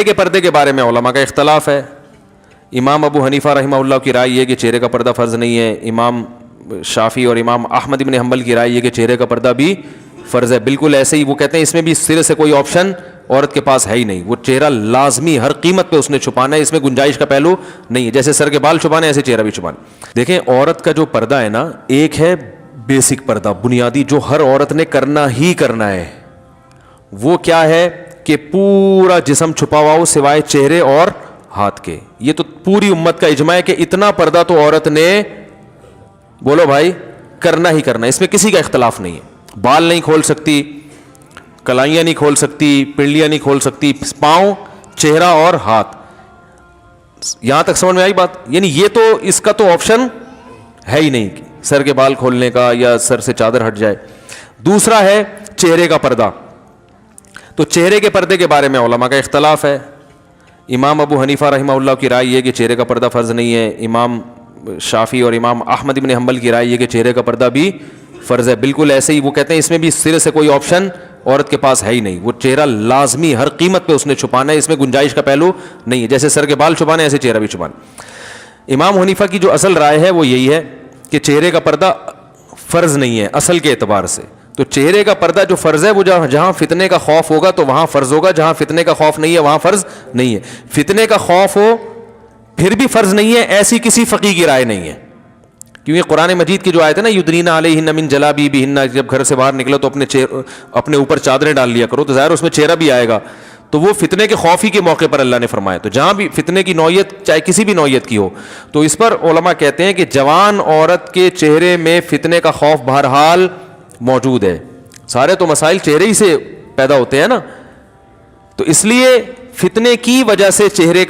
کے پردے کے بارے میں علماء کا اختلاف ہے. امام ابو حنیفہ رحمہ اللہ کی رائے یہ کہ چہرے کا پردہ فرض نہیں ہے. امام شافعی اور امام احمد بن حنبل کی رائے یہ کہ چہرے کا پردہ بھی فرض ہے. بالکل ایسے ہی وہ کہتے ہیں اس میں بھی سرے سے کوئی آپشن عورت کے پاس ہے ہی نہیں. وہ چہرہ لازمی ہر قیمت پہ اس نے چھپانا ہے, اس میں گنجائش کا پہلو نہیں ہے. جیسے سر کے بال چھپانے ایسے چہرہ بھی چھپانا. دیکھیں عورت کا جو پردہ ہے نا, ایک ہے بیسک پردہ بنیادی جو ہر عورت نے کرنا ہی کرنا ہے. وہ کیا ہے کہ پورا جسم چھپا ہوا ہو سوائے چہرے اور ہاتھ کے. یہ تو پوری امت کا اجماع ہے کہ اتنا پردہ تو عورت نے, بولو بھائی, کرنا ہی کرنا ہے. اس میں کسی کا اختلاف نہیں ہے. بال نہیں کھول سکتی, کلائیاں نہیں کھول سکتی, پنڈلیاں نہیں کھول سکتی, پاؤں, چہرہ اور ہاتھ. یہاں تک سمجھ میں آئی بات؟ یعنی یہ تو اس کا تو آپشن ہے ہی نہیں سر کے بال کھولنے کا یا سر سے چادر ہٹ جائے. دوسرا ہے چہرے کا پردہ. تو چہرے کے پردے کے بارے میں علماء کا اختلاف ہے. امام ابو حنیفہ رحمہ اللہ کی رائے یہ کہ چہرے کا پردہ فرض نہیں ہے. امام شافعی اور امام احمد بن حنبل کی رائے یہ کہ چہرے کا پردہ بھی فرض ہے. بالکل ایسے ہی وہ کہتے ہیں اس میں بھی سرے سے کوئی آپشن عورت کے پاس ہے ہی نہیں. وہ چہرہ لازمی ہر قیمت پہ اس نے چھپانا ہے, اس میں گنجائش کا پہلو نہیں ہے. جیسے سر کے بال چھپانے ایسے چہرہ بھی چھپانا. امام حنیفہ کی جو اصل رائے ہے وہ یہی ہے کہ چہرے کا پردہ فرض نہیں ہے اصل کے اعتبار سے. تو چہرے کا پردہ جو فرض ہے وہ جہاں فتنے کا خوف ہوگا تو وہاں فرض ہوگا, جہاں فتنے کا خوف نہیں ہے وہاں فرض نہیں ہے. فتنے کا خوف ہو پھر بھی فرض نہیں ہے, ایسی کسی فقیہ کی رائے نہیں ہے. کیونکہ قرآن مجید کی جو آیت ہے نا, یدنین علیہن من جلابیبہن, جب گھر سے باہر نکلو تو اپنے اوپر چادریں ڈال لیا کرو, تو ظاہر اس میں چہرہ بھی آئے گا. تو وہ فتنے کے خوف ہی کے موقع پر اللہ نے فرمایا. تو جہاں بھی فتنے کی نوعیت چاہے کسی بھی نوعیت کی ہو, تو اس پر علماء کہتے ہیں کہ جوان عورت کے چہرے میں فتنے کا خوف بہرحال موجود ہے. سارے تو مسائل چہرے ہی سے پیدا ہوتے ہیں نا, تو اس لیے فتنے کی وجہ سے چہرے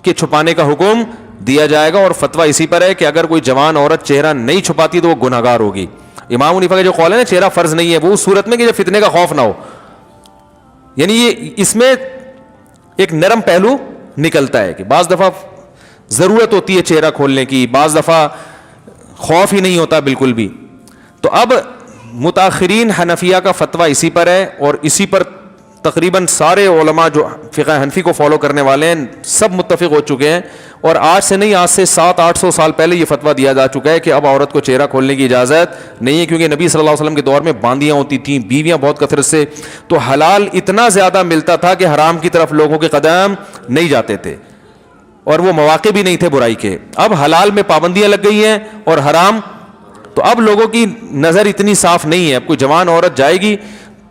کے چھپانے کا حکم دیا جائے گا. اور فتویٰ اسی پر ہے کہ اگر کوئی جوان عورت چہرہ نہیں چھپاتی تو وہ گنہگار ہوگی. امام حنیفہ کا جو قول ہے نا چہرہ فرض نہیں ہے, وہ اس صورت میں کہ جب فتنے کا خوف نہ ہو. یعنی یہ اس میں ایک نرم پہلو نکلتا ہے کہ بعض دفعہ ضرورت ہوتی ہے چہرہ کھولنے کی, بعض دفعہ خوف ہی نہیں ہوتا بالکل بھی. تو اب متاخرین حنفیہ کا فتویٰ اسی پر ہے, اور اسی پر تقریباً سارے علماء جو فقہ حنفی کو فالو کرنے والے ہیں سب متفق ہو چکے ہیں. اور آج سے نہیں, آج سے 700-800 سال پہلے یہ فتویٰ دیا جا چکا ہے کہ اب عورت کو چہرہ کھولنے کی اجازت نہیں ہے. کیونکہ نبی صلی اللہ علیہ وسلم کے دور میں باندیاں ہوتی تھیں, بیویاں بہت کثرت سے, تو حلال اتنا زیادہ ملتا تھا کہ حرام کی طرف لوگوں کے قدم نہیں جاتے تھے, اور وہ مواقع بھی نہیں تھے برائی کے. اب حلال میں پابندیاں لگ گئی ہیں اور حرام, تو اب لوگوں کی نظر اتنی صاف نہیں ہے. اب کوئی جوان عورت جائے گی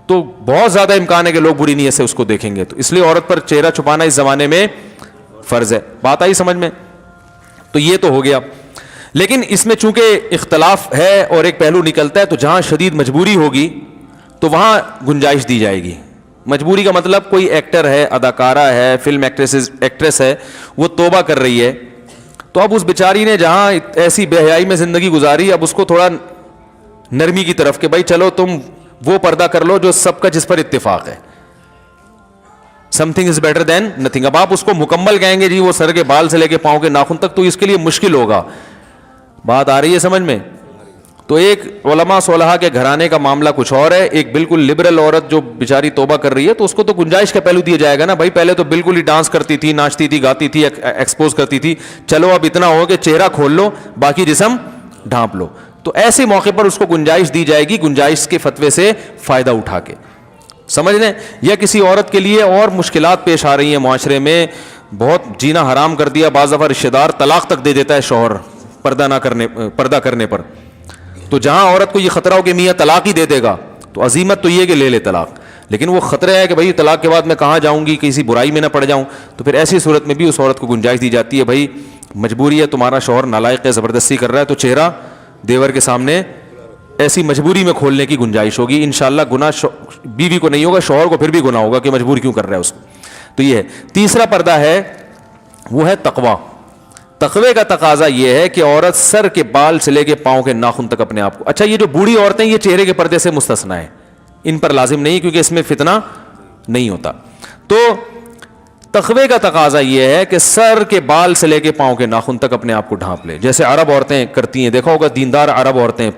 تو بہت زیادہ امکان ہے کہ لوگ بری نیت سے اس کو دیکھیں گے. تو اس لیے عورت پر چہرہ چھپانا اس زمانے میں فرض ہے. بات آئی سمجھ میں؟ تو یہ تو ہو گیا. لیکن اس میں چونکہ اختلاف ہے اور ایک پہلو نکلتا ہے, تو جہاں شدید مجبوری ہوگی تو وہاں گنجائش دی جائے گی. مجبوری کا مطلب کوئی ایکٹر ہے, اداکارہ ہے, فلم ایکٹریس ہے, وہ توبہ کر رہی ہے, تو اب اس بیچاری نے جہاں ایسی بے حیائی میں زندگی گزاری, اب اس کو تھوڑا نرمی کی طرف کہ بھائی چلو تم وہ پردہ کر لو جو سب کا جس پر اتفاق ہے. Some thing is better than nothing. اب آپ اس کو مکمل کہیں گے جی وہ سر کے بال سے لے کے پاؤں کے ناخن تک, تو اس کے لیے مشکل ہوگا. بات آ رہی ہے سمجھ میں؟ تو ایک علماء صلحاء کے گھرانے کا معاملہ کچھ اور ہے, ایک بالکل لبرل عورت جو بیچاری توبہ کر رہی ہے, تو اس کو تو گنجائش کا پہلو دیا جائے گا نا. بھائی پہلے تو بالکل ہی ڈانس کرتی تھی, ناچتی تھی, گاتی تھی, ایکسپوز کرتی تھی, چلو اب اتنا ہو کہ چہرہ کھول لو, باقی جسم ڈھانپ لو. تو ایسے موقع پر اس کو گنجائش دی جائے گی, گنجائش کے فتوے سے فائدہ اٹھا کے. سمجھ لیں؟ یا کسی عورت کے لیے اور مشکلات پیش آ رہی ہیں معاشرے میں, بہت جینا حرام کر دیا, بعض دفعہ رشتہ دار طلاق تک دے دیتا ہے شوہر پردہ کرنے پر. تو جہاں عورت کو یہ خطرہ ہو کہ میاں طلاق ہی دے دے گا, تو عزیمت تو یہ کہ لے لے طلاق. لیکن وہ خطرہ ہے کہ بھائی طلاق کے بعد میں کہاں جاؤں گی, کسی برائی میں نہ پڑ جاؤں. تو پھر ایسی صورت میں بھی اس عورت کو گنجائش دی جاتی ہے, بھائی مجبوری ہے, تمہارا شوہر نالائق ہے, زبردستی کر رہا ہے, تو چہرہ دیور کے سامنے ایسی مجبوری میں کھولنے کی گنجائش ہوگی. انشاءاللہ گناہ بیوی کو نہیں ہوگا, شوہر کو پھر بھی گناہ ہوگا کہ مجبور کیوں کر رہا ہے اس کو. تو یہ ہے. تیسرا پردہ ہے وہ ہے تقویٰ. تقوی کا تقاضا یہ ہے کہ عورت سر کے بال سے لے کے پاؤں کے ناخن تک اپنے آپ کو, اچھا یہ جو بوڑھی عورتیں یہ چہرے کے پردے سے مستثنی ہیں, ان پر لازم نہیں کیونکہ اس میں فتنہ نہیں ہوتا. تو تقوی کا تقاضا یہ ہے کہ سر کے بال سے لے کے پاؤں کے ناخن تک اپنے آپ کو ڈھانپ لے, جیسے عرب عورتیں کرتی ہیں. دیکھا ہوگا دیندار عرب عورتیں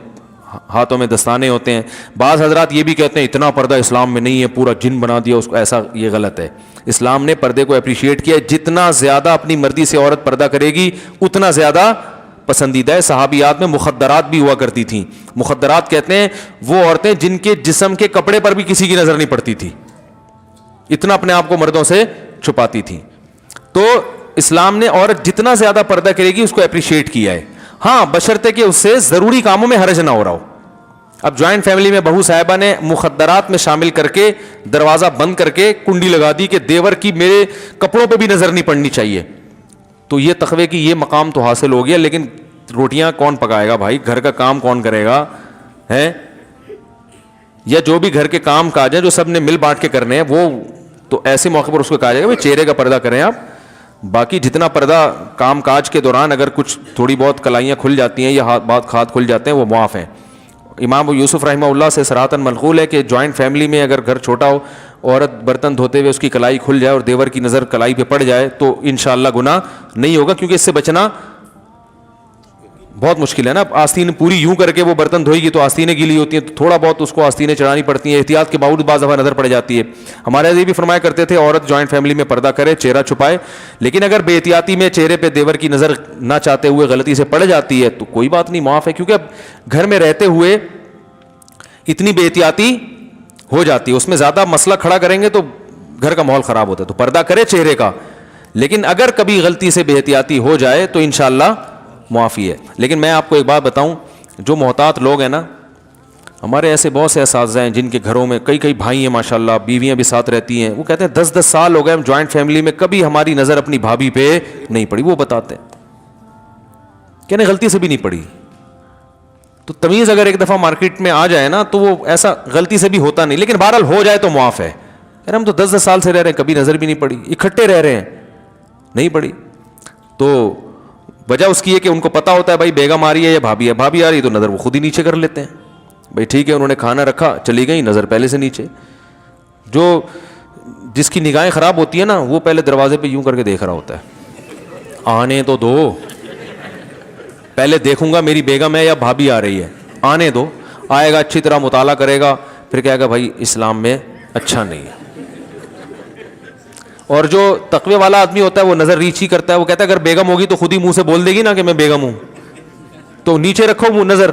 ہاتھوں میں دستانے ہوتے ہیں. بعض حضرات یہ بھی کہتے ہیں اتنا پردہ اسلام میں نہیں ہے, پورا جن بنا دیا اس کو, ایسا یہ غلط ہے. اسلام نے پردے کو اپریشیٹ کیا ہے. جتنا زیادہ اپنی مرضی سے عورت پردہ کرے گی اتنا زیادہ پسندیدہ ہے. صحابیات میں مخدرات بھی ہوا کرتی تھیں. مخدرات کہتے ہیں وہ عورتیں جن کے جسم کے کپڑے پر بھی کسی کی نظر نہیں پڑتی تھی, اتنا اپنے آپ کو مردوں سے چھپاتی تھی. تو اسلام نے عورت جتنا زیادہ پردہ کرے گی اس کو اپریشیٹ کیا ہے. ہاں بشرطے کہ اس سے ضروری کاموں میں حرج نہ ہو رہا ہو. اب جوائنٹ فیملی میں بہو صاحبہ نے مخدرات میں شامل کر کے دروازہ بند کر کے کنڈی لگا دی کہ دیور کی میرے کپڑوں پہ بھی نظر نہیں پڑنی چاہیے, تو یہ تقوی کی یہ مقام تو حاصل ہو گیا, لیکن روٹیاں کون پکائے گا بھائی, گھر کا کام کون کرے گا ہے, یا جو بھی گھر کے کام کاج ہیں جو سب نے مل بانٹ کے کرنے ہیں, وہ تو ایسے موقع پر اس کو کہا جائے گا بھائی چہرے کا پردہ کریں آپ. باقی جتنا پردہ کام کاج کے دوران اگر کچھ تھوڑی بہت کلائیاں کھل جاتی ہیں یا ہاتھ کھل جاتے ہیں وہ معاف ہیں. امام یوسف رحمہ اللہ سے صراحتاً منقول ہے کہ جوائنٹ فیملی میں اگر گھر چھوٹا ہو, عورت برتن دھوتے ہوئے اس کی کلائی کھل جائے اور دیور کی نظر کلائی پہ پڑ جائے تو انشاءاللہ گناہ نہیں ہوگا, کیونکہ اس سے بچنا بہت مشکل ہے نا. آستین پوری یوں کر کے وہ برتن دھوئے گی تو آستینیں گیلی ہوتی ہیں, تو تھوڑا بہت اس کو آستینیں چڑھانی پڑتی ہیں, احتیاط کے باوجود بعض دفعہ نظر پڑ جاتی ہے. ہمارے یہ بھی فرمایا کرتے تھے عورت جوائنٹ فیملی میں پردہ کرے, چہرہ چھپائے, لیکن اگر بے احتیاطی میں چہرے پہ دیور کی نظر نہ چاہتے ہوئے غلطی سے پڑ جاتی ہے تو کوئی بات نہیں, معاف ہے. کیونکہ اب گھر میں رہتے ہوئے اتنی بے احتیاطی ہو جاتی ہے, اس میں زیادہ مسئلہ کھڑا کریں گے تو گھر کا ماحول خراب ہوتا ہے. تو پردہ کرے چہرے کا, لیکن اگر کبھی غلطی سے بے احتیاطی ہو جائے تو انشاءاللہ معافی ہے. لیکن میں آپ کو ایک بات بتاؤں, جو محتاط لوگ ہیں نا, ہمارے ایسے بہت سے اساتذہ ہیں جن کے گھروں میں کئی بھائی ہیں ماشاءاللہ, بیویاں بھی ساتھ رہتی ہیں, وہ کہتے ہیں 10 سال ہو گئے ہم جوائنٹ فیملی میں کبھی ہماری نظر اپنی بھابھی پہ نہیں پڑی. وہ بتاتے ہیں کہ نہیں غلطی سے بھی نہیں پڑی. تو تمیز اگر ایک دفعہ مارکیٹ میں آ جائے نا تو وہ ایسا غلطی سے بھی ہوتا نہیں, لیکن بہرحال ہو جائے تو معاف ہے. یار ہم تو 10 سال سے رہ رہے ہیں کبھی نظر بھی نہیں پڑی, اکٹھے رہ رہے ہیں نہیں پڑی. تو وجہ اس کی ہے کہ ان کو پتا ہوتا ہے بھائی بیگم آ رہی ہے یا بھابھی ہے, بھابھی آ رہی ہے تو نظر وہ خود ہی نیچے کر لیتے ہیں. بھائی ٹھیک ہے انہوں نے کھانا رکھا چلی گئی, نظر پہلے سے نیچے. جو جس کی نگاہیں خراب ہوتی ہیں نا وہ پہلے دروازے پہ یوں کر کے دیکھ رہا ہوتا ہے, آنے تو دو, پہلے دیکھوں گا میری بیگم ہے یا بھابھی آ رہی ہے, آنے دو. آئے گا اچھی طرح مطالعہ کرے گا, پھر کہے گا بھائی اسلام میں اچھا نہیں ہے. اور جو تقوی والا آدمی ہوتا ہے وہ نظر ریچ ہی کرتا ہے, وہ کہتا ہے اگر بیگم ہوگی تو خود ہی منہ سے بول دے گی نا کہ میں بیگم ہوں, تو نیچے رکھو وہ نظر.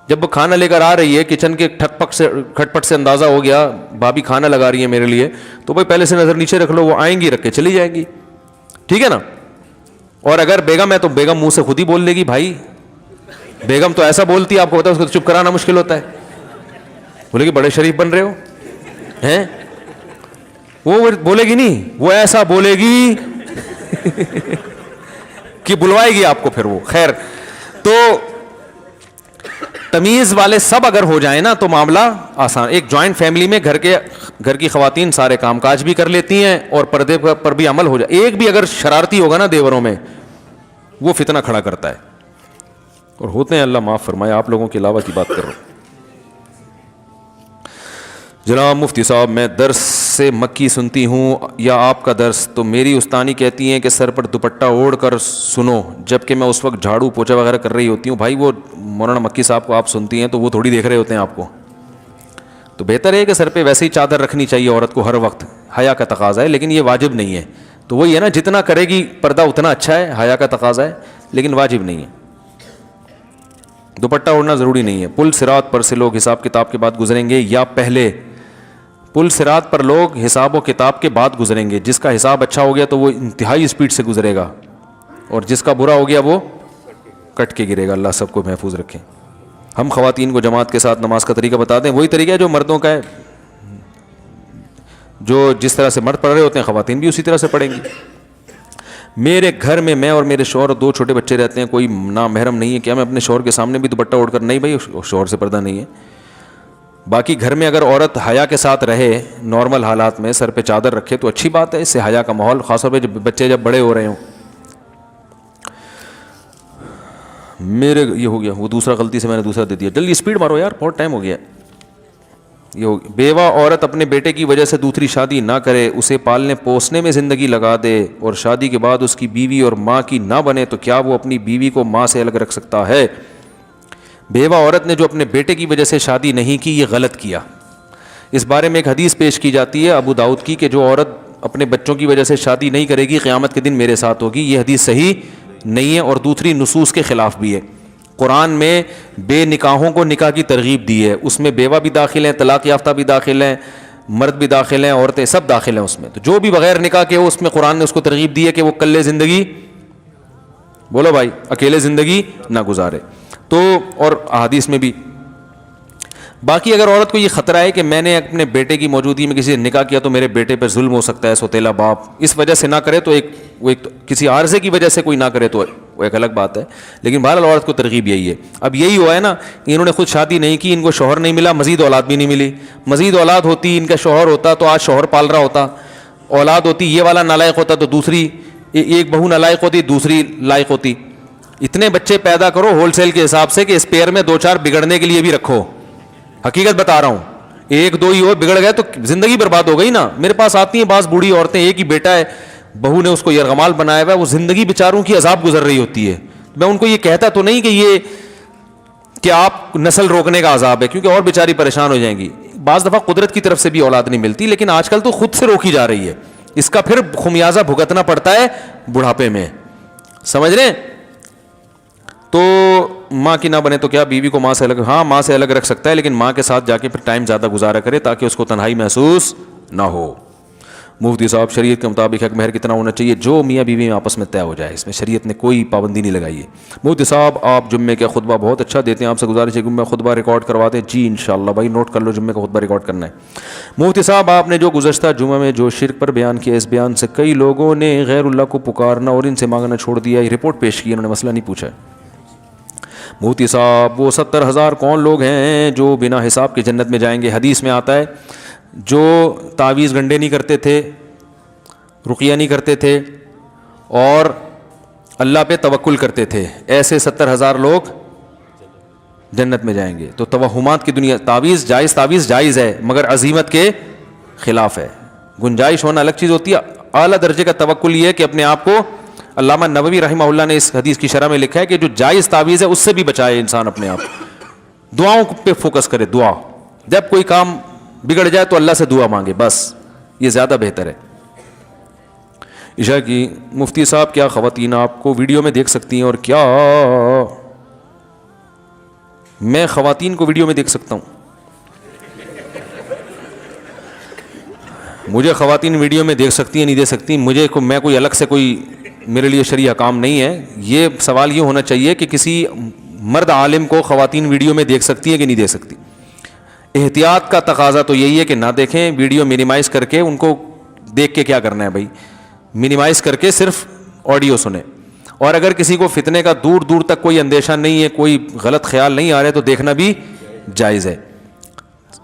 جب وہ کھانا لے کر آ رہی ہے کچن کے کھٹ پٹ سے اندازہ ہو گیا بھابھی کھانا لگا رہی ہے میرے لیے, تو بھائی پہلے سے نظر نیچے رکھ لو, وہ آئیں گی رکھ کے چلی جائیں گی, ٹھیک ہے نا. اور اگر بیگم ہے تو بیگم منہ سے خود ہی بول دے گی, بھائی بیگم تو ایسا بولتی ہے آپ کو پتا ہے, اس کو چپ کرانا مشکل ہوتا ہے. بولے کہ بڑے شریف بن رہے ہو ہیں, وہ بولے گی نہیں, وہ ایسا بولے گی کہ بلوائے گی آپ کو پھر وہ. خیر, تو تمیز والے سب اگر ہو جائیں نا تو معاملہ آسان. ایک جوائنٹ فیملی میں گھر کی خواتین سارے کام کاج بھی کر لیتی ہیں اور پردے پر بھی عمل ہو جائے. ایک بھی اگر شرارتی ہوگا نا دیوروں میں وہ فتنہ کھڑا کرتا ہے, اور ہوتے ہیں, اللہ معاف فرمائے, آپ لوگوں کے علاوہ کی بات کر رہا ہوں. جناب مفتی صاحب میں درس سے مکی سنتی ہوں یا آپ کا درس, تو میری استانی کہتی ہیں کہ سر پر دوپٹہ اوڑھ کر سنو, جبکہ میں اس وقت جھاڑو پوچھا وغیرہ کر رہی ہوتی ہوں. بھائی وہ مولانا مکی صاحب کو آپ سنتی ہیں تو وہ تھوڑی دیکھ رہے ہوتے ہیں آپ کو, تو بہتر ہے کہ سر پہ ویسے ہی چادر رکھنی چاہیے عورت کو ہر وقت, حیا کا تقاضا ہے, لیکن یہ واجب نہیں ہے. تو وہی ہے نا, جتنا کرے گی پردہ اتنا اچھا ہے, حیا کا تقاضا ہے لیکن واجب نہیں ہے. دوپٹہ اوڑھنا ضروری نہیں ہے. پل صراط پر سے لوگ حساب کتاب کے بعد گزریں گے یا پہلے؟ پل صراط پر لوگ حساب و کتاب کے بعد گزریں گے. جس کا حساب اچھا ہو گیا تو وہ انتہائی اسپیڈ سے گزرے گا, اور جس کا برا ہو گیا وہ کٹ کے گرے گا. اللہ سب کو محفوظ رکھیں. ہم خواتین کو جماعت کے ساتھ نماز کا طریقہ بتا دیں. وہی طریقہ ہے جو مردوں کا ہے, جو جس طرح سے مرد پڑھ رہے ہوتے ہیں خواتین بھی اسی طرح سے پڑھیں گی. میرے گھر میں میں اور میرے شوہر اور 2 چھوٹے بچے رہتے ہیں, کوئی نامحرم نہیں ہے, کیا میں اپنے شوہر کے سامنے بھی دوپٹہ اوڑھ کر؟ نہیں بھائی, شوہر سے پردہ نہیں ہے. باقی گھر میں اگر عورت حیا کے ساتھ رہے, نارمل حالات میں سر پہ چادر رکھے تو اچھی بات ہے, اس سے حیا کا ماحول, خاص طور پہ جب بچے جب بڑے ہو رہے ہوں. میرے یہ ہو گیا, وہ دوسرا غلطی سے میں نے دوسرا دے دیا. جلدی اسپیڈ مارو یار, بہت ٹائم ہو گیا. یہ ہو گیا. بیوہ عورت اپنے بیٹے کی وجہ سے دوسری شادی نہ کرے, اسے پالنے پوسنے میں زندگی لگا دے اور شادی کے بعد اس کی بیوی اور ماں کی نہ بنے, تو کیا وہ اپنی بیوی کو ماں سے الگ رکھ سکتا ہے؟ بیوہ عورت نے جو اپنے بیٹے کی وجہ سے شادی نہیں کی یہ غلط کیا. اس بارے میں ایک حدیث پیش کی جاتی ہے ابو داؤد کی کہ جو عورت اپنے بچوں کی وجہ سے شادی نہیں کرے گی قیامت کے دن میرے ساتھ ہوگی. یہ حدیث صحیح نہیں ہے اور دوسری نصوص کے خلاف بھی ہے. قرآن میں بے نکاحوں کو نکاح کی ترغیب دی ہے, اس میں بیوہ بھی داخل ہیں, طلاق یافتہ بھی داخل ہیں, مرد بھی داخل ہیں, عورتیں سب داخل ہیں اس میں. تو جو بھی بغیر نکاح کے ہو اس میں قرآن نے اس کو ترغیب دی ہے کہ وہ کلے زندگی, بولو بھائی, اکیلے زندگی نہ گزارے. تو اور احادیث میں بھی. باقی اگر عورت کو یہ خطرہ ہے کہ میں نے اپنے بیٹے کی موجودگی میں کسی سے نکاح کیا تو میرے بیٹے پر ظلم ہو سکتا ہے, سوتیلا باپ, اس وجہ سے نہ کرے تو ایک کسی عارضے کی وجہ سے کوئی نہ کرے تو وہ ایک الگ بات ہے. لیکن بہرحال عورت کو ترغیب یہی ہے. اب یہی ہوا ہے نا, انہوں نے خود شادی نہیں کی, ان کو شوہر نہیں ملا, مزید اولاد بھی نہیں ملی. مزید اولاد ہوتی, ان کا شوہر ہوتا تو آج شوہر پال رہا ہوتا, اولاد ہوتی, یہ والا نالائق ہوتا تو دوسری, ایک بہو نالائق ہوتی دوسری لائق ہوتی. اتنے بچے پیدا کرو ہول سیل کے حساب سے کہ اسپیئر میں 2-4 بگڑنے کے لیے بھی رکھو. حقیقت بتا رہا ہوں, 1-2 ہی ہو, بگڑ گئے تو زندگی برباد ہو گئی نا. میرے پاس آتی ہیں بعض بوڑھی عورتیں, ایک ہی بیٹا ہے, بہو نے اس کو یرغمال بنایا ہوا ہے, وہ زندگی بیچاروں کی عذاب گزر رہی ہوتی ہے. میں ان کو یہ کہتا تو نہیں کہ یہ کہ آپ نسل روکنے کا عذاب ہے, کیونکہ اور بیچاری پریشان ہو جائیں گی. بعض دفعہ قدرت کی طرف سے بھی اولاد نہیں ملتی, لیکن آج کل تو خود سے روکی جا رہی ہے. اس کا پھر خمیازہ بھگتنا پڑتا ہے بڑھاپے میں, سمجھ رہے ہیں. تو ماں کی نہ بنے تو کیا, بیوی کو ماں سے الگ, ہاں ماں سے الگ رکھ سکتا ہے, لیکن ماں کے ساتھ جا کے پھر ٹائم زیادہ گزارا کرے تاکہ اس کو تنہائی محسوس نہ ہو. مفتی صاحب, شریعت کے مطابق حق مہر کتنا ہونا چاہیے؟ جو میاں بیوی میں آپس میں طے ہو جائے, اس میں شریعت نے کوئی پابندی نہیں لگائی ہے. مفتی صاحب آپ جمعے کا خطبہ بہت اچھا دیتے ہیں, آپ سے گزارش ہے کہ میں خطبہ ریکارڈ کروا دیں. جی انشاءاللہ بھائی, نوٹ کر لو, جمعے کا خطبہ ریکارڈ کرنا ہے. مفتی صاحب آپ نے جو گزشتہ جمعہ میں جو شرک پر بیان کیا, اس بیان سے کئی لوگوں نے غیر اللہ کو پکارنا اور ان سے مانگنا چھوڑ دیا. یہ رپورٹ پیش کی, انہوں نے مسئلہ نہیں پوچھا ہے. مفتی صاحب وہ 70,000 کون لوگ ہیں جو بنا حساب کے جنت میں جائیں گے؟ حدیث میں آتا ہے جو تعویذ گنڈے نہیں کرتے تھے, رقیہ نہیں کرتے تھے اور اللہ پہ توکل کرتے تھے, ایسے 70,000 لوگ جنت میں جائیں گے. تو توہمات کی دنیا, تعویذ جائز ہے مگر عزیمت کے خلاف ہے. گنجائش ہونا الگ چیز ہوتی ہے. اعلیٰ درجے کا توکل یہ ہے کہ اپنے آپ کو, علامہ نووی رحمہ اللہ نے اس حدیث کی شرح میں لکھا ہے کہ جو جائز تعویذ ہے اس سے بھی بچائے انسان اپنے آپ. دعاؤں پہ فوکس کرے, دعا, جب کوئی کام بگڑ جائے تو اللہ سے دعا مانگے, بس یہ زیادہ بہتر ہے. عشاء کی, مفتی صاحب کیا خواتین آپ کو ویڈیو میں دیکھ سکتی ہیں اور کیا میں خواتین کو ویڈیو میں دیکھ سکتا ہوں؟ مجھے خواتین ویڈیو میں دیکھ سکتی ہیں نہیں دیکھ سکتی, میں کوئی الگ سے کوئی میرے لیے شرعی حکام نہیں ہے. یہ سوال یہ ہونا چاہیے کہ کسی مرد عالم کو خواتین ویڈیو میں دیکھ سکتی ہیں کہ نہیں دیکھ سکتی. احتیاط کا تقاضا تو یہی ہے کہ نہ دیکھیں, ویڈیو منیمائز کر کے. ان کو دیکھ کے کیا کرنا ہے بھائی, منیمائز کر کے صرف آڈیو سنیں. اور اگر کسی کو فتنے کا دور دور تک کوئی اندیشہ نہیں ہے, کوئی غلط خیال نہیں آ رہے تو دیکھنا بھی جائز ہے.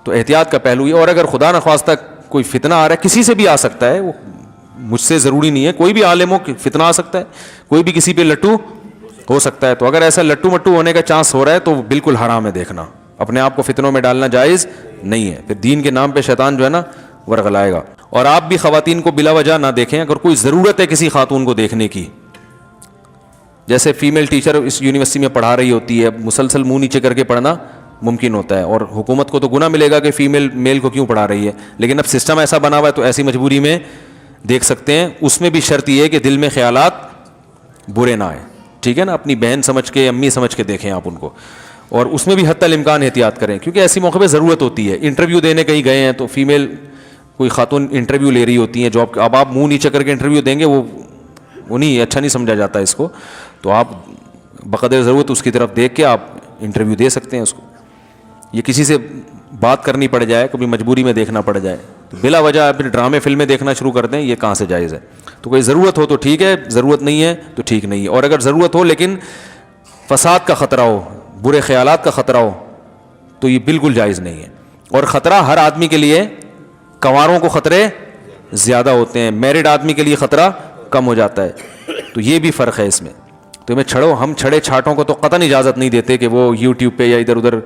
تو احتیاط کا پہلو یہ. اور اگر خدا نخواستہ کوئی فتنہ آ رہا ہے, کسی سے بھی آ سکتا ہے, وہ مجھ سے ضروری نہیں ہے, کوئی بھی عالم ہو فتنہ آ سکتا ہے, کوئی بھی کسی پہ لٹو ہو سکتا ہے. تو اگر ایسا لٹو مٹو ہونے کا چانس ہو رہا ہے تو بالکل حرام ہے دیکھنا. اپنے آپ کو فتنوں میں ڈالنا جائز نہیں ہے, پھر دین کے نام پہ شیطان جو ہے نا ورغلائے گا. اور آپ بھی خواتین کو بلا وجہ نہ دیکھیں. اگر کوئی ضرورت ہے کسی خاتون کو دیکھنے کی, جیسے فیمیل ٹیچر اس یونیورسٹی میں پڑھا رہی ہوتی ہے, مسلسل منہ نیچے کر کے پڑھنا ممکن ہوتا ہے, اور حکومت کو تو گناہ ملے گا کہ فیمیل میل کو کیوں پڑھا رہی ہے, لیکن اب سسٹم ایسا بنا ہوا ہے تو ایسی مجبوری میں دیکھ سکتے ہیں. اس میں بھی شرط یہ ہے کہ دل میں خیالات برے نہ آئے, ٹھیک ہے نا, اپنی بہن سمجھ کے, امی سمجھ کے دیکھیں آپ ان کو. اور اس میں بھی حتی الامکان احتیاط کریں, کیونکہ ایسی موقع پہ ضرورت ہوتی ہے. انٹرویو دینے کہیں گئے ہیں تو فیمیل کوئی خاتون انٹرویو لے رہی ہوتی ہیں جاب, اب آپ منہ نیچے کر کے انٹرویو دیں گے, وہ نہیں, اچھا نہیں سمجھا جاتا اس کو. تو آپ بقدر ضرورت اس کی طرف دیکھ کے آپ انٹرویو دے سکتے ہیں اس کو. یہ کسی سے بات کرنی پڑ جائے, کبھی مجبوری میں دیکھنا پڑ جائے, تو بلا وجہ پھر ڈرامے فلمیں دیکھنا شروع کر دیں, یہ کہاں سے جائز ہے؟ تو کوئی ضرورت ہو تو ٹھیک ہے, ضرورت نہیں ہے تو ٹھیک نہیں ہے. اور اگر ضرورت ہو لیکن فساد کا خطرہ ہو, برے خیالات کا خطرہ ہو, تو یہ بالکل جائز نہیں ہے. اور خطرہ ہر آدمی کے لیے, کنواروں کو خطرے زیادہ ہوتے ہیں, میرڈ آدمی کے لیے خطرہ کم ہو جاتا ہے. تو یہ بھی فرق ہے اس میں. تو میں ہم چھڑے چھاٹوں کو تو قطعاً اجازت نہیں دیتے کہ وہ یوٹیوب پہ یا ادھر ادھر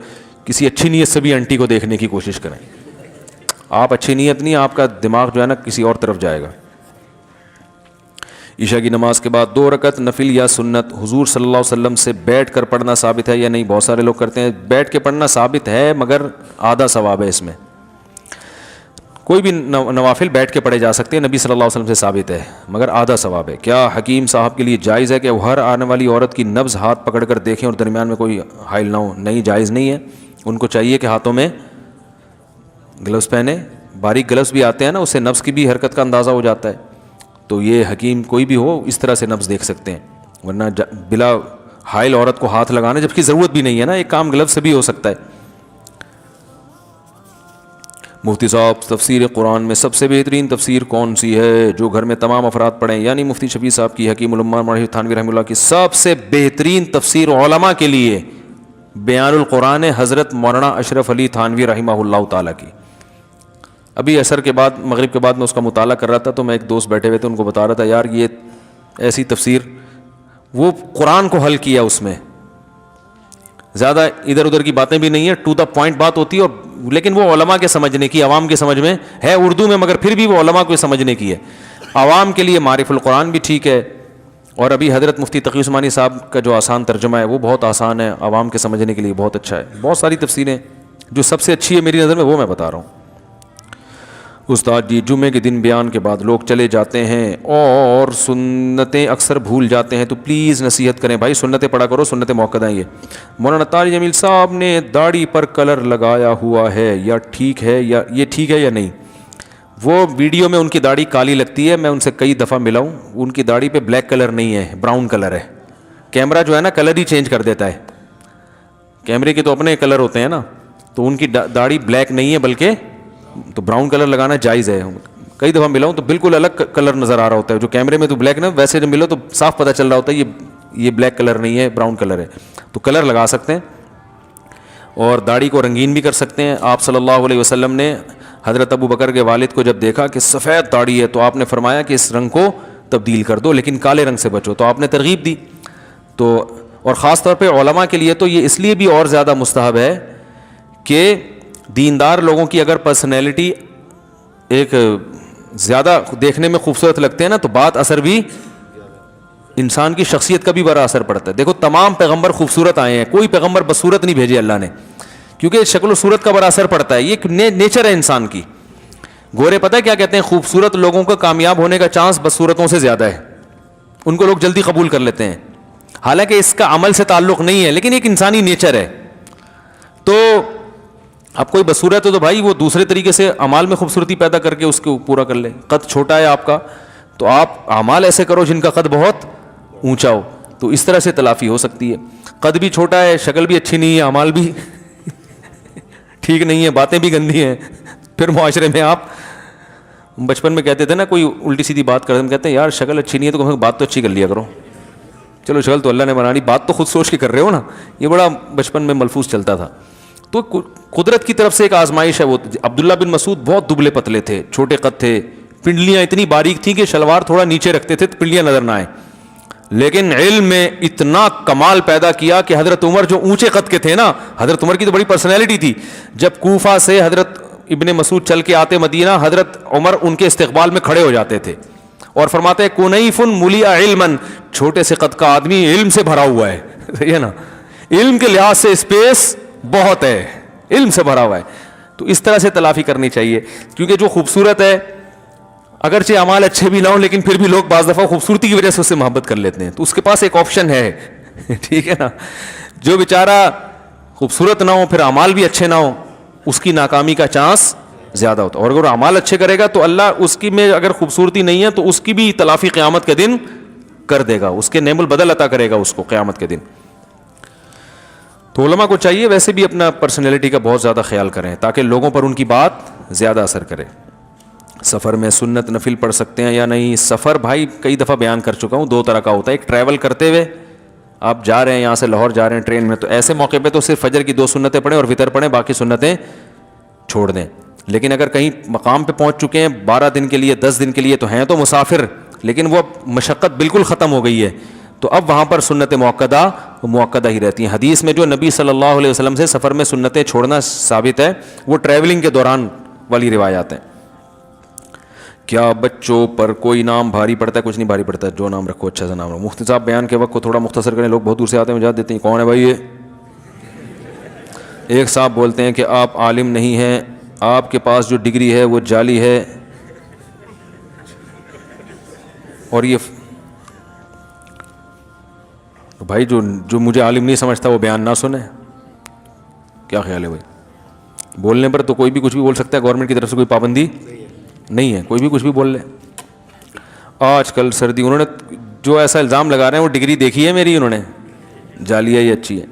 کسی اچھی نیت سے بھی انٹی کو دیکھنے کی کوشش کریں. آپ اچھی نیت نہیں, آپ کا دماغ جو ہے نا کسی اور طرف جائے گا. عشاء کی نماز کے بعد 2 رکعت نفل یا سنت حضور صلی اللہ علیہ وسلم سے بیٹھ کر پڑھنا ثابت ہے یا نہیں؟ بہت سارے لوگ کرتے ہیں، بیٹھ کے پڑھنا ثابت ہے مگر آدھا ثواب ہے اس میں. کوئی بھی نوافل بیٹھ کے پڑھے جا سکتے ہیں، نبی صلی اللہ علیہ وسلم سے ثابت ہے مگر آدھا ثواب ہے. کیا حکیم صاحب کے لیے جائز ہے کہ وہ ہر آنے والی عورت کی نبض ہاتھ پکڑ کر دیکھیں اور درمیان میں کوئی حائل نہ ہو؟ نہیں، جائز نہیں ہے. ان کو چاہیے کہ ہاتھوں میں گلوز پہنے، باریک گلوز بھی آتے ہیں نا، اس سے نبض کی بھی حرکت کا اندازہ ہو جاتا ہے. تو یہ حکیم کوئی بھی ہو اس طرح سے نبض دیکھ سکتے ہیں، ورنہ بلا حائل عورت کو ہاتھ لگانا جبکہ ضرورت بھی نہیں ہے نا، ایک کام گلوز سے بھی ہو سکتا ہے. مفتی صاحب تفسیر قرآن میں سب سے بہترین تفسیر کون سی ہے جو گھر میں تمام افراد پڑھیں؟ یعنی مفتی شفیع صاحب کی حکیم الامہ مرحوم تھانوی رحمہ اللہ کی سب سے بہترین تفسیر علماء کے لیے بیان القرآن حضرت مولانا اشرف علی تھانوی رحمہ اللہ تعالیٰ کی. ابھی عصر کے بعد مغرب کے بعد میں اس کا مطالعہ کر رہا تھا تو میں ایک دوست بیٹھے ہوئے تھے، ان کو بتا رہا تھا یار یہ ایسی تفسیر، وہ قرآن کو حل کیا، اس میں زیادہ ادھر ادھر کی باتیں بھی نہیں ہیں، ٹو دا پوائنٹ بات ہوتی ہے، اور لیکن وہ علماء کے سمجھنے کی، عوام کے سمجھ میں ہے اردو میں مگر پھر بھی وہ علماء کو سمجھنے کی ہے. عوام کے لیے معرف القرآن بھی ٹھیک ہے، اور ابھی حضرت مفتی تقی عثمانی صاحب کا جو آسان ترجمہ ہے وہ بہت آسان ہے، عوام کے سمجھنے کے لیے بہت اچھا ہے. بہت ساری تفسیریں، جو سب سے اچھی ہے میری نظر میں وہ میں بتا رہا ہوں. استاد جی جمعے کے دن بیان کے بعد لوگ چلے جاتے ہیں اور سنتیں اکثر بھول جاتے ہیں، تو پلیز نصیحت کریں بھائی، سنتیں پڑھا کرو، سنتیں موقع ہیں. یہ مولانا طارق جمیل صاحب نے داڑھی پر کلر لگایا ہوا ہے یا ٹھیک ہے، یا یہ ٹھیک ہے یا نہیں؟ وہ ویڈیو میں ان کی داڑھی کالی لگتی ہے، میں ان سے کئی دفعہ ملا ہوں، ان کی داڑھی پہ بلیک کلر نہیں ہے، براؤن کلر ہے. کیمرہ جو ہے نا کلر ہی چینج کر دیتا ہے، کیمرے کے تو اپنے کلر ہوتے ہیں نا، تو ان کی داڑھی بلیک نہیں ہے بلکہ تو براؤن کلر لگانا جائز ہے. کئی دفعہ ملا ہوں تو بالکل الگ کلر نظر آ رہا ہوتا ہے، جو کیمرے میں تو بلیک نا، ویسے جب ملو تو صاف پتہ چل رہا ہوتا ہے یہ بلیک کلر نہیں ہے، براؤن کلر ہے. تو کلر لگا سکتے ہیں اور داڑھی کو رنگین بھی کر سکتے ہیں. آپ صلی اللہ علیہ وسلم نے حضرت ابو بکر کے والد کو جب دیکھا کہ سفید داڑھی ہے تو آپ نے فرمایا کہ اس رنگ کو تبدیل کر دو لیکن کالے رنگ سے بچو، تو آپ نے ترغیب دی. تو اور خاص طور پہ علماء کے لیے تو یہ اس لیے بھی اور زیادہ مستحب ہے کہ دیندار لوگوں کی اگر پرسنالٹی ایک زیادہ دیکھنے میں خوبصورت لگتے ہیں نا، تو بات اثر بھی انسان کی شخصیت کا بھی بڑا اثر پڑتا ہے. دیکھو تمام پیغمبر خوبصورت آئے ہیں، کوئی پیغمبر بدصورت نہیں بھیجے اللہ نے، کیونکہ شکل و صورت کا بڑا اثر پڑتا ہے، یہ نیچر ہے انسان کی. گورے پتہ ہے کیا کہتے ہیں؟ خوبصورت لوگوں کا کامیاب ہونے کا چانس بدصورتوں سے زیادہ ہے، ان کو لوگ جلدی قبول کر لیتے ہیں، حالانکہ اس کا عمل سے تعلق نہیں ہے لیکن ایک انسانی نیچر ہے. تو اب کوئی بدصورت ہے تو بھائی وہ دوسرے طریقے سے اعمال میں خوبصورتی پیدا کر کے اس کو پورا کر لے. قد چھوٹا ہے آپ کا تو آپ اعمال ایسے کرو جن کا قد بہت اونچا ہو، تو اس طرح سے تلافی ہو سکتی ہے. قد بھی چھوٹا ہے، شکل بھی اچھی نہیں ہے، اعمال بھی ٹھیک نہیں ہے، باتیں بھی گندی ہیں، پھر معاشرے میں آپ بچپن میں کہتے تھے نا کوئی الٹی سیدھی بات کرتے ہیں، کہتے ہیں یار شکل اچھی نہیں ہے تو بات تو اچھی کر لیا کرو. چلو شکل تو اللہ نے بنا لی، بات تو خود سوچ کے کر رہے ہو نا. یہ بڑا بچپن میں ملفوظ چلتا تھا. تو قدرت کی طرف سے ایک آزمائش ہے. وہ عبداللہ بن مسعود بہت دبلے پتلے تھے، چھوٹے قد تھے، پنڈلیاں اتنی باریک تھیں کہ شلوار تھوڑا نیچے رکھتے تھے تو پنڈلیاں نظر نہ آئیں، لیکن علم میں اتنا کمال پیدا کیا کہ حضرت عمر جو اونچے قد کے تھے نا، حضرت عمر کی تو بڑی پرسنالٹی تھی، جب کوفہ سے حضرت ابن مسعود چل کے آتے مدینہ، حضرت عمر ان کے استقبال میں کھڑے ہو جاتے تھے اور فرماتے ہیں کنیف ملیا علما، چھوٹے سے قد کا آدمی علم سے بھرا ہوا ہے. صحیح ہے نا، علم کے لحاظ سے اسپیس بہت ہے، علم سے بھرا ہوا ہے. تو اس طرح سے تلافی کرنی چاہیے، کیونکہ جو خوبصورت ہے اگرچہ اعمال اچھے بھی نہ ہوں لیکن پھر بھی لوگ بعض دفعہ خوبصورتی کی وجہ سے اس سے محبت کر لیتے ہیں، تو اس کے پاس ایک آپشن ہے. ٹھیک ہے نا، جو بیچارہ خوبصورت نہ ہو پھر اعمال بھی اچھے نہ ہوں، اس کی ناکامی کا چانس زیادہ ہوتا ہے. اور اگر اعمال اچھے کرے گا تو اللہ اس کی میں اگر خوبصورتی نہیں ہے تو اس کی بھی تلافی قیامت کے دن کر دے گا، اس کے نعم البدل عطا کرے گا اس کو قیامت کے دن. تو علماء کو چاہیے ویسے بھی اپنا پرسنالٹی کا بہت زیادہ خیال کریں تاکہ لوگوں پر ان کی بات زیادہ اثر کرے. سفر میں سنت نفل پڑھ سکتے ہیں یا نہیں؟ سفر بھائی کئی دفعہ بیان کر چکا ہوں، دو طرح کا ہوتا ہے. ایک ٹریول کرتے ہوئے آپ جا رہے ہیں، یہاں سے لاہور جا رہے ہیں ٹرین میں، تو ایسے موقع پہ تو صرف فجر کی 2 سنتیں پڑھیں اور وتر پڑھیں، باقی سنتیں چھوڑ دیں. لیکن اگر کہیں مقام پہ پہنچ چکے ہیں 12 دن کے لیے 10 دن کے لیے، تو ہیں تو مسافر لیکن وہ مشقت بالکل ختم ہو گئی ہے، تو اب وہاں پر سنت موقدہ ہی رہتی ہیں. حدیث میں جو نبی صلی اللہ علیہ وسلم سے سفر میں سنتیں چھوڑنا ثابت ہے وہ ٹریولنگ کے دوران والی روایات ہیں. کیا بچوں پر کوئی نام بھاری پڑتا ہے؟ کچھ نہیں بھاری پڑتا ہے، جو نام رکھو اچھا سا نام رکھو. مفتی صاحب بیان کے وقت کو تھوڑا مختصر کریں، لوگ بہت دور سے آتے ہیں، اجازت دیتے ہیں. کون ہے بھائی یہ؟ ایک صاحب بولتے ہیں کہ آپ عالم نہیں ہیں، آپ کے پاس جو ڈگری ہے وہ جعلی ہے، اور یہ بھائی جو مجھے عالم نہیں سمجھتا وہ بیان نہ سنے. کیا خیال ہے بھائی؟ بولنے پر تو کوئی بھی کچھ بھی بول سکتا ہے، گورنمنٹ کی طرف سے کوئی پابندی نہیں ہے، کوئی بھی کچھ بھی بول لے. آج کل سردی، انہوں نے جو ایسا الزام لگا رہے ہیں وہ ڈگری دیکھی ہے میری، انہوں نے جعلی ہے یہ اچھی ہے.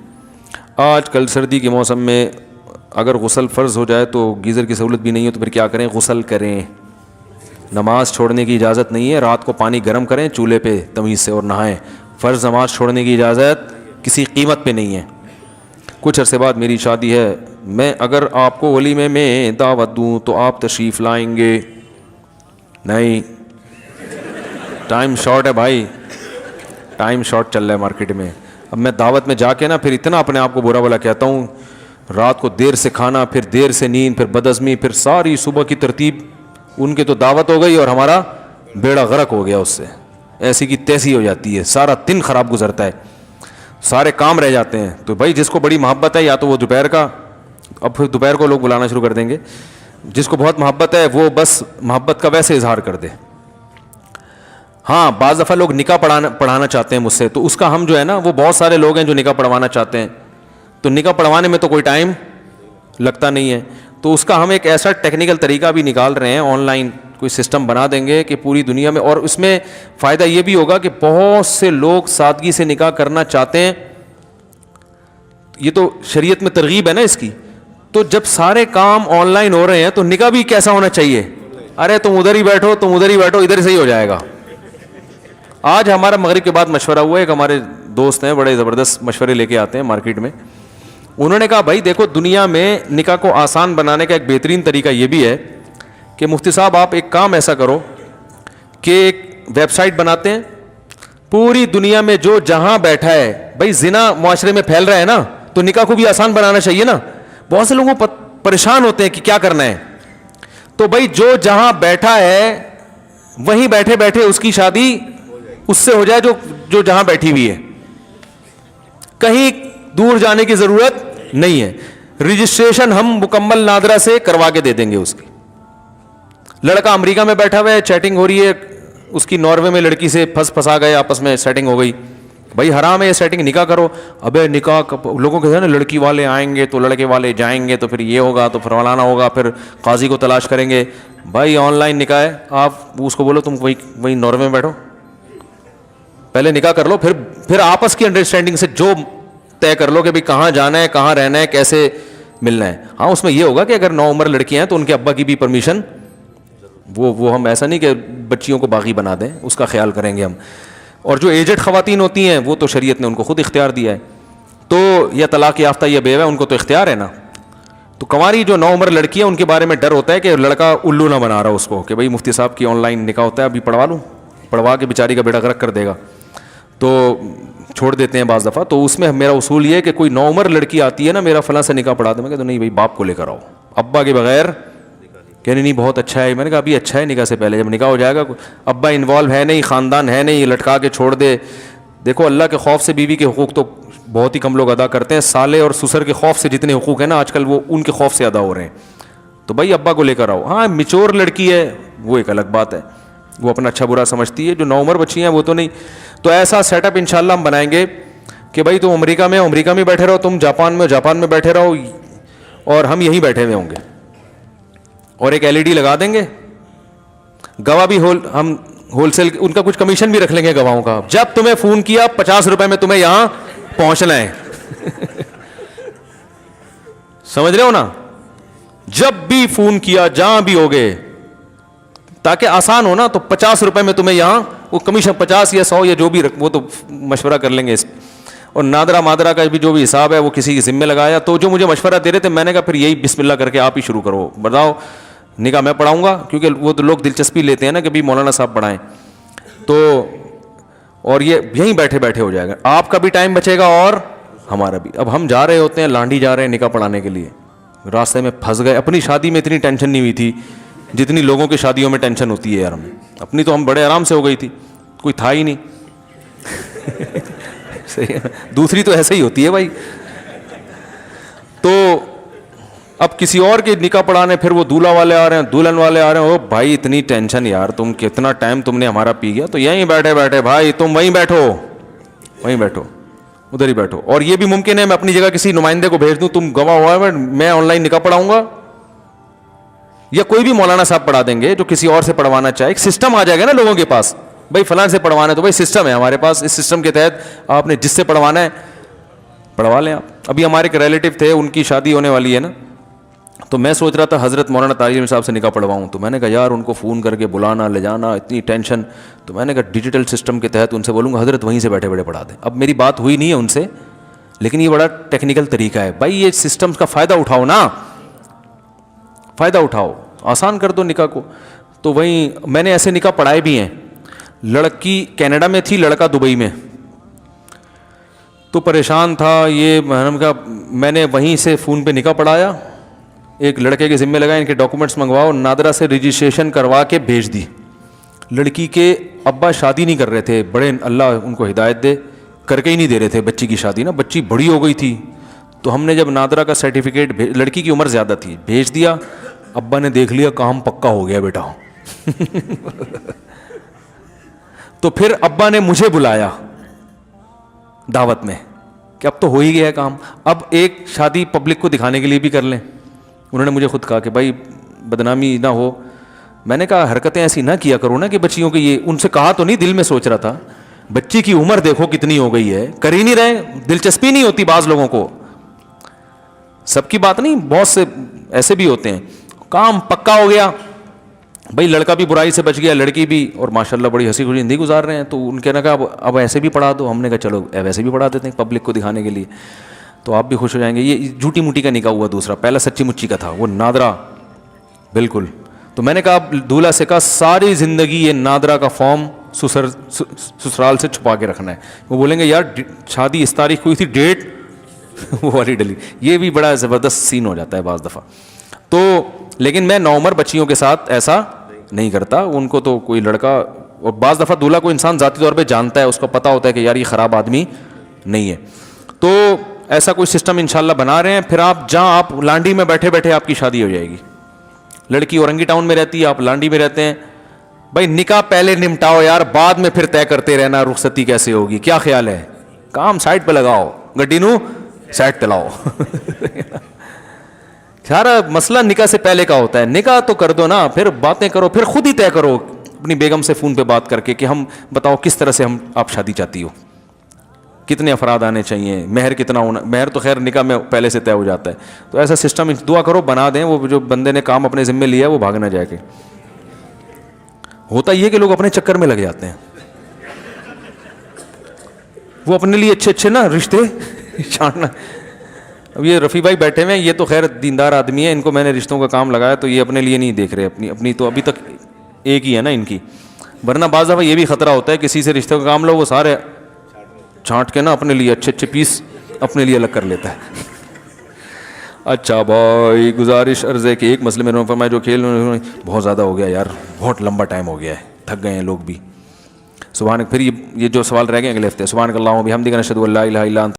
آج کل سردی کے موسم میں اگر غسل فرض ہو جائے تو گیزر کی سہولت بھی نہیں ہے، تو پھر کیا کریں؟ غسل کریں. نماز چھوڑنے کی اجازت نہیں ہے، رات کو پانی گرم کریں چولہے پہ تمیز سے اور نہائیں. فرض نماز چھوڑنے کی اجازت کسی قیمت پہ نہیں ہے. کچھ عرصے بعد میری شادی ہے، میں اگر آپ کو ولیمے میں دعوت دوں تو آپ تشریف لائیں گے؟ نہیں، ٹائم شارٹ ہے بھائی، ٹائم شارٹ چل رہا ہے مارکیٹ میں. اب میں دعوت میں جا کے نا پھر اتنا اپنے آپ کو برا بھلا کہتا ہوں، رات کو دیر سے کھانا، پھر دیر سے نیند، پھر بدعزمی، پھر ساری صبح کی ترتیب. ان کی تو دعوت ہو گئی اور ہمارا بیڑا غرق ہو گیا اس سے، ایسی کی تیسی ہو جاتی ہے، سارا دن خراب گزرتا ہے، سارے کام رہ جاتے ہیں. تو بھائی جس کو بڑی محبت ہے، یا تو وہ دوپہر کا، اب پھر دوپہر کو لوگ بلانا شروع کر دیں گے، جس کو بہت محبت ہے وہ بس محبت کا ویسے اظہار کر دے. ہاں بعض دفعہ لوگ نکاح پڑھانا چاہتے ہیں مجھ سے، تو اس کا ہم جو ہے نا، وہ بہت سارے لوگ ہیں جو نکاح پڑھوانا چاہتے ہیں، تو نکاح پڑھوانے میں تو کوئی ٹائم لگتا نہیں ہے، تو اس کا ہم ایک ایسا ٹیکنیکل طریقہ بھی نکال رہے ہیں، آن لائن کوئی سسٹم بنا دیں گے کہ پوری دنیا میں. اور اس میں فائدہ یہ بھی ہوگا کہ بہت سے لوگ سادگی سے نکاح کرنا چاہتے ہیں، یہ تو شریعت میں ترغیب ہے نا اس کی. تو جب سارے کام آن لائن ہو رہے ہیں تو نکاح بھی کیسا ہونا چاہیے؟ ارے تم ادھر ہی بیٹھو، تم ادھر ہی بیٹھو، ادھر ہی صحیح ہو جائے گا. آج ہمارا مغرب کے بعد مشورہ ہوا ہے، ایک ہمارے دوست ہیں بڑے زبردست مشورے لے کے آتے ہیں مارکیٹ میں. انہوں نے کہا بھائی دیکھو، دنیا میں نکاح کو آسان بنانے کا ایک بہترین طریقہ یہ بھی ہے کہ مفتی صاحب آپ ایک کام ایسا کرو کہ ایک ویب سائٹ بناتے ہیں، پوری دنیا میں جو جہاں بیٹھا ہے، بھائی زنا معاشرے میں پھیل رہا ہے نا، تو نکاح کو بھی آسان بنانا چاہیے نا. بہت سے لوگوں پریشان ہوتے ہیں کہ کیا کرنا ہے، تو بھائی جو جہاں بیٹھا ہے وہیں بیٹھے بیٹھے اس کی شادی اس سے ہو جائے جو جہاں بیٹھی ہوئی ہے، کہیں دور جانے کی ضرورت نہیں ہے. رجسٹریشن ہم مکمل نادرا سے کروا کے دے دیں گے اس کی. لڑکا امریکہ میں بیٹھا ہوا ہے، چیٹنگ ہو رہی ہے اس کی، ناروے میں لڑکی سے پھنسا گئے، آپس میں سیٹنگ ہو گئی. بھائی حرام ہے یہ سیٹنگ، نکاح کرو. ابے نکاح لوگوں کے نا، لڑکی والے آئیں گے تو لڑکے والے جائیں گے، تو پھر یہ ہوگا، تو پھر فلانا ہوگا، پھر قاضی کو تلاش کریں گے. بھائی آن لائن نکاح ہے، آپ اس کو بولو تم وہی ناروے میں بیٹھو، پہلے نکاح کر لو، پھر آپس کی انڈرسٹینڈنگ سے جو طے کر لو کہ بھائی کہاں جانا ہے، کہاں رہنا ہے، کیسے ملنا ہے. ہاں اس میں یہ ہوگا کہ اگر نو عمر لڑکیاں ہیں تو ان کے ابا کی بھی پرمیشن، وہ ہم ایسا نہیں کہ بچیوں کو باغی بنا دیں، اس کا خیال کریں گے ہم. اور جو ایجڈ خواتین ہوتی ہیں وہ تو شریعت نے ان کو خود اختیار دیا ہے، تو یا طلاق یافتہ یا بیوہ، ان کو تو اختیار ہے نا. تو کنواری جو نو عمر لڑکیاں، ان کے بارے میں ڈر ہوتا ہے کہ لڑکا الو نہ بنا رہا اس کو، کہ بھائی مفتی صاحب کی آن لائن نکاح ہوتا ہے، ابھی پڑھوا لوں، پڑھوا کے بیچاری کا بیڑا غرق کر دے گا، تو چھوڑ دیتے ہیں بعض دفعہ. تو اس میں میرا اصول یہ ہے کہ کوئی نو عمر لڑکی آتی ہے نا، میرا فلاں سے نکاح پڑھا دیں، میں کہتا نہیں بھائی باپ کو لے کر آؤ، ابا کے بغیر. کہنے نہیں بہت اچھا ہے. میں نے کہا ابھی اچھا ہے نکاح سے پہلے، جب نکاح ہو جائے گا ابا انوالو ہے نہیں، خاندان ہے نہیں، لٹکا کے چھوڑ دے. دیکھو اللہ کے خوف سے بیوی کے حقوق تو بہت ہی کم لوگ ادا کرتے ہیں، سالے اور سسر کے خوف سے جتنے حقوق ہیں نا آج کل وہ ان کے خوف سے ادا ہو رہے ہیں. تو بھائی ابا کو لے کر آؤ. ہاں میچور لڑکی ہے وہ ایک الگ بات ہے، وہ اپنا اچھا برا سمجھتی ہے. جو نو عمر بچی ہیں وہ تو نہیں. تو ایسا سیٹ اپ انشاءاللہ ہم بنائیں گے کہ بھائی تم امریکہ میں بیٹھے رہو، تم جاپان میں بیٹھے رہو، اور ہم یہیں بیٹھے ہوئے ہوں گے، اور ایک LED لگا دیں گے. گواہ بھی ہم ہول سیل ان کا کچھ کمیشن بھی رکھ لیں گے گواہوں کا. جب تمہیں فون کیا 50 روپے میں تمہیں یہاں پہنچنا ہے. سمجھ رہے ہو نا؟ جب بھی فون کیا جہاں بھی ہوگے، تاکہ آسان ہو نا، تو 50 روپے میں تمہیں یہاں، وہ کمیشن 50 یا 100 یا جو بھی وہ تو مشورہ کر لیں گے. اور نادرا مادرا کا بھی جو بھی حساب ہے وہ کسی کے ذمہ لگایا. تو جو مجھے مشورہ دے رہے تھے، میں نے کہا پھر یہی بسم اللہ کر کے آپ ہی شروع کرو، بتاؤ نکاح میں پڑھاؤں گا، کیونکہ وہ تو لوگ دلچسپی لیتے ہیں نا کہ بھی مولانا صاحب پڑھائیں. تو اور یہ یہیں بیٹھے بیٹھے ہو جائے گا، آپ کا بھی ٹائم بچے گا اور ہمارا بھی. اب ہم جا رہے ہوتے ہیں لانڈی جا رہے ہیں نکاح پڑھانے کے لیے، راستے میں پھنس گئے. اپنی شادی میں اتنی ٹینشن نہیں ہوئی تھی جتنی لوگوں کی شادیوں میں ٹینشن ہوتی ہے یار ہمیں. اپنی تو ہم بڑے آرام سے ہو گئی تھی, کوئی تھا ہی نہیں. صحیح ہے, دوسری تو ایسے ہی ہوتی ہے بھائی. تو اب کسی اور کے نکاح پڑھانے, پھر وہ دولہا والے آ رہے ہیں, دلہن والے آ رہے ہیں. او بھائی اتنی ٹینشن یار, تم کتنا ٹائم تم نے ہمارا پی گیا, تو یہیں بیٹھے بیٹھے بھائی تم وہیں بیٹھو, وہیں بیٹھو, ادھر ہی بیٹھو. اور یہ بھی ممکن ہے میں اپنی جگہ کسی نمائندے کو بھیج دوں, تم گواہ ہوا ہے, میں آن لائن نکاح پڑھاؤں گا, یا کوئی بھی مولانا صاحب پڑھا دیں گے جو کسی اور سے پڑھوانا چاہے. ایک سسٹم آ جائے گا نا لوگوں کے پاس, بھائی فلاں سے پڑھوانا ہے تو بھائی سسٹم ہے ہمارے پاس, اس سسٹم کے تحت آپ نے جس سے پڑھوانا ہے پڑھوا لیں آپ. ابھی ہمارے ایک ریلیٹیو تھے, ان کی شادی ہونے والی ہے نا, تو میں سوچ رہا تھا حضرت مولانا طارق صاحب سے نکاح پڑھواؤں. تو میں نے کہا یار ان کو فون کر کے بلانا لے جانا, اتنی ٹینشن. تو میں نے کہا ڈیجیٹل سسٹم کے تحت ان سے بولوں گا حضرت وہیں سے بیٹھے بیٹھے پڑھا دیں. اب میری بات ہوئی نہیں ہے ان سے, لیکن یہ بڑا ٹیکنیکل طریقہ ہے بھائی, یہ سسٹم کا فائدہ اٹھاؤ نا, فائدہ اٹھاؤ, آسان کر دو نکاح کو. تو وہیں میں نے ایسے نکاح پڑھائے بھی ہیں. لڑکی کینیڈا میں تھی, لڑکا دبئی میں. تو پریشان تھا یہ, میں نے وہیں سے فون پہ نکاح پڑھایا, ایک لڑکے کے ذمہ لگا ان کے ڈاکومنٹس منگواؤ, نادرا سے رجسٹریشن کروا کے بھیج دی. لڑکی کے ابا شادی نہیں کر رہے تھے, بڑے اللہ ان کو ہدایت دے, کر کے ہی نہیں دے رہے تھے بچی کی شادی نا, بچی بڑی ہو گئی تھی. تو ہم نے جب نادرا کا سرٹیفکیٹ, لڑکی کی عمر زیادہ تھی, بھیج دیا. ابا نے دیکھ لیا کام پکا ہو گیا بیٹا. تو پھر ابا نے مجھے بلایا دعوت میں کہ اب تو ہو ہی گیا کام, اب ایک شادی پبلک کو دکھانے کے لیے بھی کر لیں. انہوں نے مجھے خود کہا کہ بھائی بدنامی نہ ہو. میں نے کہا حرکتیں ایسی نہ کیا کرو نا کہ بچیوں کے, یہ ان سے کہا تو نہیں, دل میں سوچ رہا تھا بچی کی عمر دیکھو کتنی ہو گئی ہے, کر ہی نہیں رہے, دلچسپی نہیں ہوتی بعض لوگوں کو. سب کی بات نہیں, بہت سے ایسے بھی ہوتے ہیں. کام پکا ہو گیا بھائی, لڑکا بھی برائی سے بچ گیا, لڑکی بھی, اور ماشاءاللہ بڑی ہنسی خوشی زندگی گزار رہے ہیں. تو ان کے نے کہا اب ایسے بھی پڑھا دو. ہم نے کہا چلو ویسے بھی پڑھا دیتے ہیں پبلک کو دکھانے کے لیے, تو آپ بھی خوش ہو جائیں گے. یہ جھوٹی موٹی کا نکاح ہوا دوسرا, پہلا سچی مچی کا تھا, وہ نادرا بالکل. تو میں نے کہا دولہا سے کہا ساری زندگی یہ نادرا کا فارم سسرال سے چھپا کے رکھنا ہے. وہ بولیں گے یار شادی اس تاریخ کو ہوئی تھی, ڈیٹ وہ والی ڈلی. یہ بھی بڑا زبردست سین ہو جاتا ہے بعض دفعہ. تو لیکن میں نوعمر بچیوں کے ساتھ ایسا نہیں کرتا. ان کو تو کوئی لڑکا, اور بعض دفعہ دولہا کو انسان ذاتی طور پہ جانتا ہے, اس کو پتہ ہوتا ہے کہ یار یہ خراب آدمی نہیں ہے. تو ایسا کوئی سسٹم انشاءاللہ بنا رہے ہیں. پھر آپ جہاں آپ لانڈی میں بیٹھے بیٹھے آپ کی شادی ہو جائے گی. لڑکی اورنگی ٹاؤن میں رہتی ہے, آپ لانڈی میں رہتے ہیں, بھائی نکاح پہلے نمٹاؤ یار, بعد میں پھر طے کرتے رہنا رخصتی کیسے ہوگی. کیا خیال ہے, کام سائڈ پہ لگاؤ, گڈی نو سائڈ پہ لاؤ. سارا مسئلہ نکاح سے پہلے کا ہوتا ہے. نکاح تو کر دو نا, پھر باتیں کرو, پھر خود ہی طے کرو اپنی بیگم سے فون پہ بات کر کے کہ ہم بتاؤ کس طرح سے آپ شادی چاہتی ہو, کتنے افراد آنے چاہیے, مہر کتنا ہونا. مہر تو خیر نکاح میں پہلے سے طے ہو جاتا ہے. تو ایسا سسٹم دعا کرو بنا دیں, وہ جو بندے نے کام اپنے ذمے لیا ہے وہ بھاگ نہ جائے. کہ ہوتا یہ کہ لوگ اپنے چکر میں لگ جاتے ہیں, وہ اپنے لیے اچھے اچھے نا رشتے چھاننا. اب یہ رفیع بھائی بیٹھے ہوئے ہیں, یہ تو خیر دیندار آدمی ہے, ان کو میں نے رشتوں کا کام لگایا, تو یہ اپنے لیے نہیں دیکھ رہے, اپنی تو ابھی تک ایک ہی ہے نا ان کی. ورنہ بعض دفعہ یہ بھی خطرہ ہوتا ہے کسی سے رشتوں کا کام لو, وہ سارے چھانٹ کے نا اپنے لیے اچھے اچھے پیس اپنے لیے الگ کر لیتا ہے. اچھا بھائی گزارش عرض ہے کہ ایک مسئلے میں فرمایا جو کھیل بہت زیادہ ہو گیا یار, بہت لمبا ٹائم ہو گیا ہے, تھک گئے ہیں لوگ بھی. سبحان, پھر یہ جو سوال رہ گئے اگلے ہفتے. سبحانک اللہم و بحمدک نشہد ان لا الہ الا انت